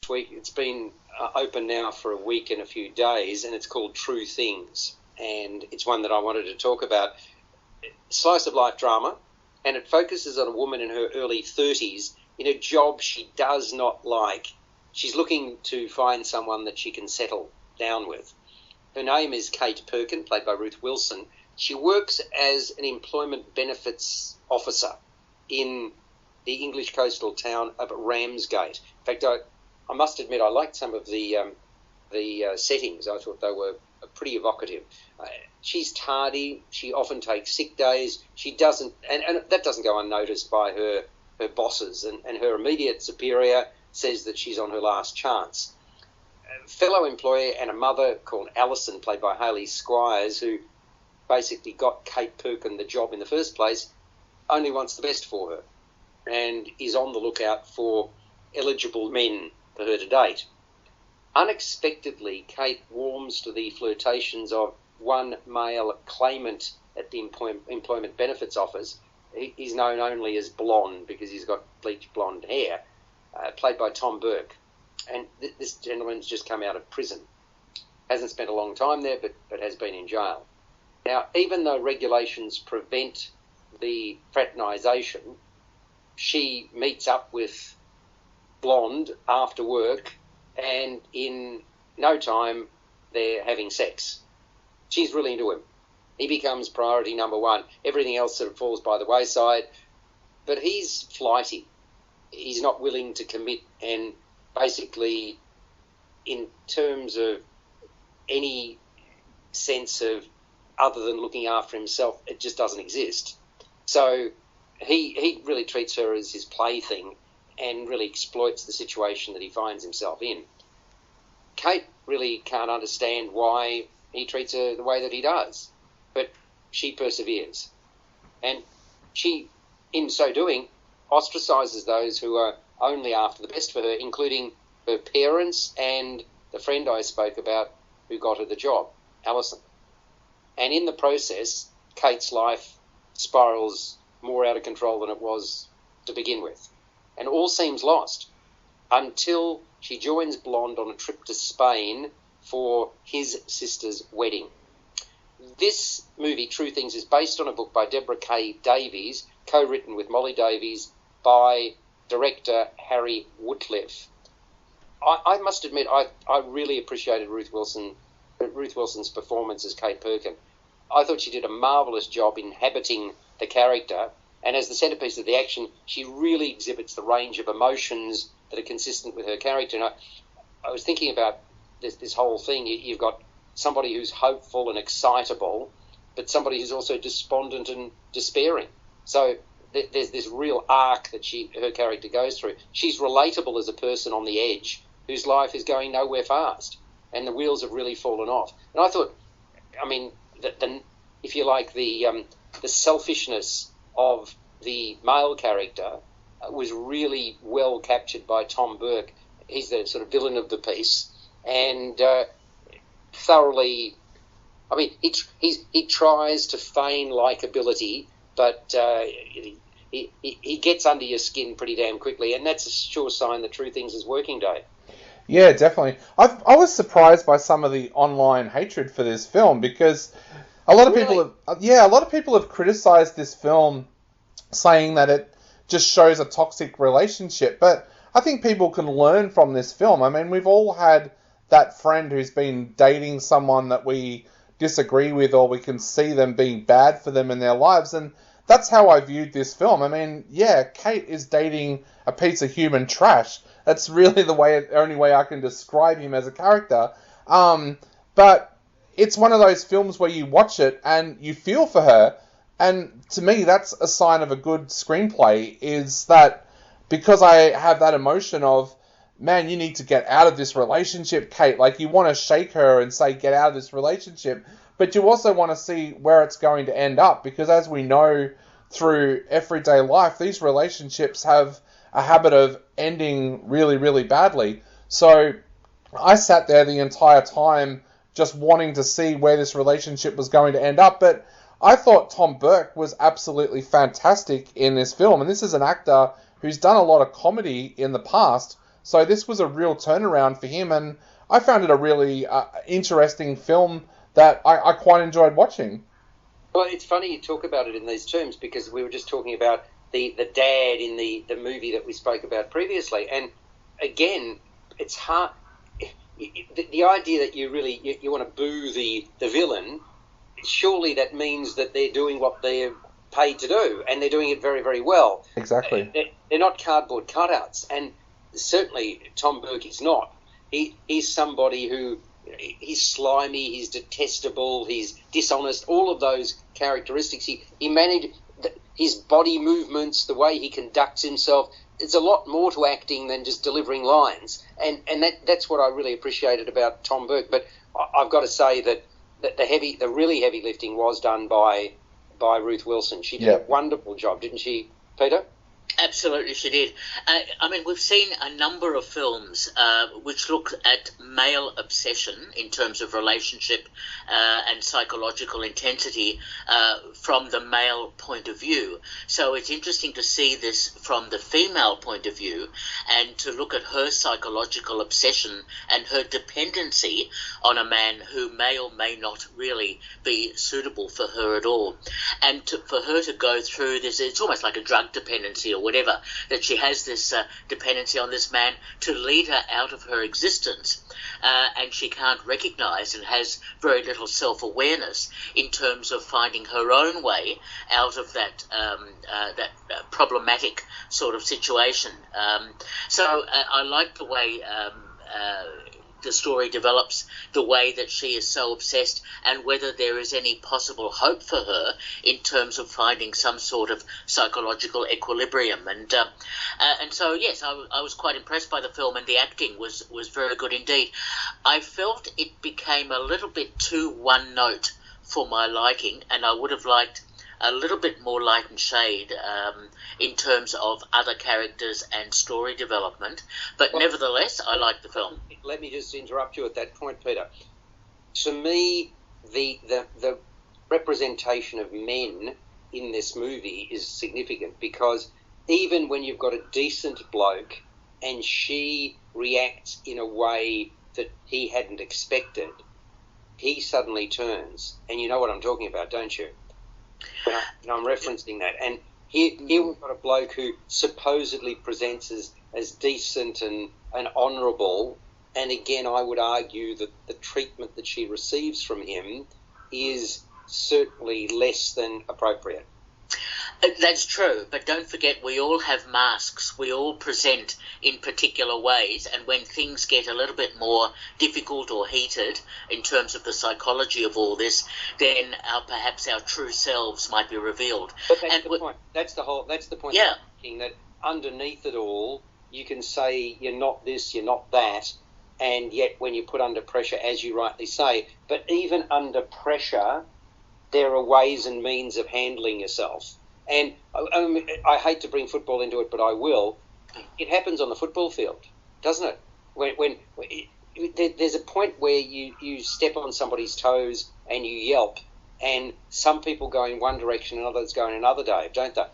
this week. It's been open now for a week and a few days, and it's called True Things. And it's one that I wanted to talk about. Slice of life drama, and it focuses on a woman in her early 30s in a job she does not like. She's looking to find someone that she can settle down with. Her name is Kate Perkin, played by Ruth Wilson. She works as an employment benefits officer in the English coastal town of Ramsgate. In fact, I must admit I liked some of the settings. I thought they were pretty evocative. She's tardy. She often takes sick days. She doesn't, and that doesn't go unnoticed by her bosses. And her immediate superior says that she's on her last chance. A fellow employer and a mother called Alison, played by Hayley Squires, who basically got Kate Perkin the job in the first place, only wants the best for her and is on the lookout for eligible men for her to date. Unexpectedly, Kate warms to the flirtations of one male claimant at the employment benefits office. He's known only as Blonde because he's got bleached blonde hair, played by Tom Burke. And this gentleman's just come out of prison. Hasn't spent a long time there, but has been in jail. Now, even though regulations prevent the fraternisation, she meets up with Blonde after work, and in no time they're having sex. She's really into him. He becomes priority number one. Everything else sort of falls by the wayside. But he's flighty. He's not willing to commit, and basically, in terms of any sense of other than looking after himself, it just doesn't exist. So he really treats her as his plaything and really exploits the situation that he finds himself in. Kate really can't understand why he treats her the way that he does, but she perseveres. And she, in so doing, ostracises those who are only after the best for her, including her parents and the friend I spoke about who got her the job, Alison. And in the process, Kate's life spirals more out of control than it was to begin with. And all seems lost until she joins Blonde on a trip to Spain for his sister's wedding. This movie, True Things, is based on a book by Deborah K. Davies, co-written with Molly Davies by director Harry Woodcliffe. I must admit, I really appreciated Ruth Wilson's performance as Kate Perkin. I thought she did a marvellous job inhabiting the character, and as the centrepiece of the action, she really exhibits the range of emotions that are consistent with her character. And I was thinking about this whole thing. You've got somebody who's hopeful and excitable, but somebody who's also despondent and despairing. So there's this real arc that her character goes through. She's relatable as a person on the edge whose life is going nowhere fast, and the wheels have really fallen off. And I thought, I mean, if you like, the selfishness of the male character was really well captured by Tom Burke. He's the sort of villain of the piece, and thoroughly. I mean, he tries to feign likability, but he gets under your skin pretty damn quickly, and that's a sure sign that True Things is working, Dave. Yeah, definitely. I was surprised by some of the online hatred for this film, because a lot of people have criticized this film, saying that it just shows a toxic relationship. But I think people can learn from this film. I mean, we've all had that friend who's been dating someone that we disagree with, or we can see them being bad for them in their lives, and that's how I viewed this film. I mean, yeah, Kate is dating a piece of human trash. That's really the only way I can describe him as a character. But it's one of those films where you watch it and you feel for her. And to me, that's a sign of a good screenplay, is that because I have that emotion of, man, you need to get out of this relationship, Kate. Like, you want to shake her and say, get out of this relationship. But you also want to see where it's going to end up, because as we know through everyday life, these relationships have a habit of ending really, really badly. So I sat there the entire time just wanting to see where this relationship was going to end up. But I thought Tom Burke was absolutely fantastic in this film. And this is an actor who's done a lot of comedy in the past. So this was a real turnaround for him, and I found it a really interesting film that I quite enjoyed watching. Well, it's funny you talk about it in these terms, because we were just talking about the dad in the movie that we spoke about previously. And again, it's hard. The idea that you really you want to boo the villain, surely that means that they're doing what they're paid to do, and they're doing it very, very well. Exactly. They're not cardboard cutouts, and certainly Tom Burke is not. He's somebody who, he's slimy, he's detestable, he's dishonest, all of those characteristics. He managed his body movements, the way he conducts himself. It's a lot more to acting than just delivering lines, and that's what I really appreciated about Tom Burke. But I've got to say that the really heavy lifting was done by Ruth Wilson. She did a wonderful job, didn't she, Peter? Absolutely, she did. I mean, we've seen a number of films which look at male obsession in terms of relationship and psychological intensity from the male point of view. So it's interesting to see this from the female point of view, and to look at her psychological obsession and her dependency on a man who may or may not really be suitable for her at all. And for her to go through this, it's almost like a drug dependency or whatever, that she has this dependency on this man to lead her out of her existence, and she can't recognise and has very little self-awareness in terms of finding her own way out of that problematic sort of situation. So I like the way the story develops, the way that she is so obsessed, and whether there is any possible hope for her in terms of finding some sort of psychological equilibrium. And so, yes, I was quite impressed by the film, and the acting was very good indeed. I felt it became a little bit too one note for my liking, and I would have liked a little bit more light and shade in terms of other characters and story development. But nevertheless, I liked the film. Let me just interrupt you at that point, Peter. To me, the representation of men in this movie is significant, because even when you've got a decent bloke and she reacts in a way that he hadn't expected, he suddenly turns. And you know what I'm talking about, don't you? And I'm referencing that. And here we've got a bloke who supposedly presents as decent and honourable. And again, I would argue that the treatment that she receives from him is certainly less than appropriate. That's true, but don't forget, we all have masks. We all present in particular ways, and when things get a little bit more difficult or heated in terms of the psychology of all this, then perhaps our true selves might be revealed. But that's the point. That's the point. Yeah. That underneath it all, you can say you're not this, you're not that, and yet when you're put under pressure, as you rightly say, but even under pressure, there are ways and means of handling yourself. And I hate to bring football into it, but I will. It happens on the football field, doesn't it? When there's a point where you step on somebody's toes and you yelp, and some people go in one direction and others go in another, Dave, don't they?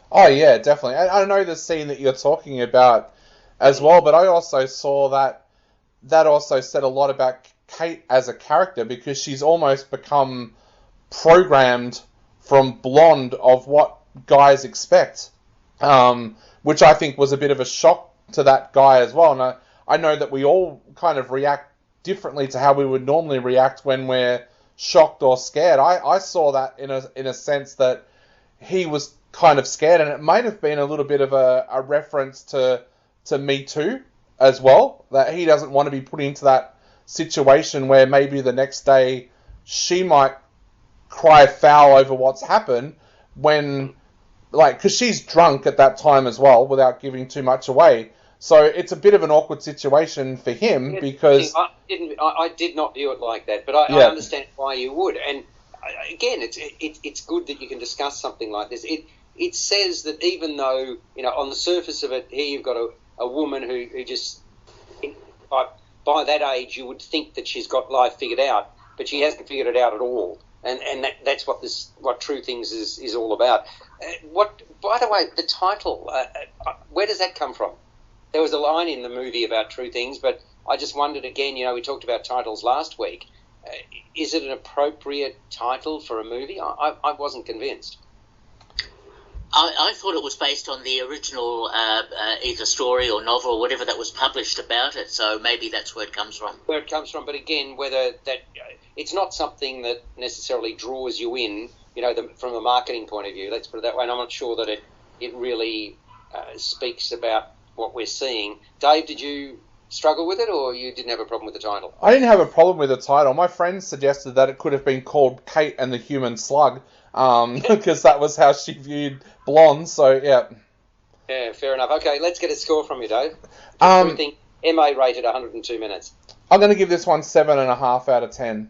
Oh, yeah, definitely. I know the scene that you're talking about as well, but I also saw that also said a lot about Kate as a character, because she's almost become programmed from Blonde of what guys expect, which I think was a bit of a shock to that guy as well. And I know that we all kind of react differently to how we would normally react when we're shocked or scared. I saw that in a sense that he was kind of scared, and it might have been a little bit of a reference to Me Too as well, that he doesn't want to be put into that situation where maybe the next day she might cry foul over what's happened when, because she's drunk at that time as well, without giving too much away. So it's a bit of an awkward situation for him, because I did not view it like that, but I understand why you would. And again, it's good that you can discuss something like this. It says that even though, on the surface of it, here you've got a woman who just, by that age, you would think that she's got life figured out, but she hasn't figured it out at all. And that's what True Things is all about. By the way, the title, where does that come from? There was a line in the movie about True Things, but I just wondered again, we talked about titles last week. Is it an appropriate title for a movie? I wasn't convinced. I thought it was based on the original either story or novel or whatever that was published about it, so maybe that's where it comes from. Where it comes from, but again, whether that it's not something that necessarily draws you in, from a marketing point of view, let's put it that way, and I'm not sure that it really speaks about what we're seeing. Dave, did you struggle with it, or you didn't have a problem with the title? I didn't have a problem with the title. My friend suggested that it could have been called Kate and the Human Slug, because that was how she viewed blondes, so yeah. Yeah, fair enough. Okay, let's get a score from you, Dave. True Thing, MA rated 102 minutes. I'm going to give this one 7.5 out of 10.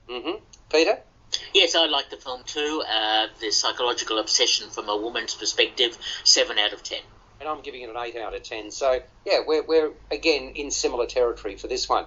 Mm-hmm. Peter? Yes, I like the film too. The psychological obsession from a woman's perspective, 7 out of 10. And I'm giving it an 8 out of 10. So, yeah, we're again in similar territory for this one.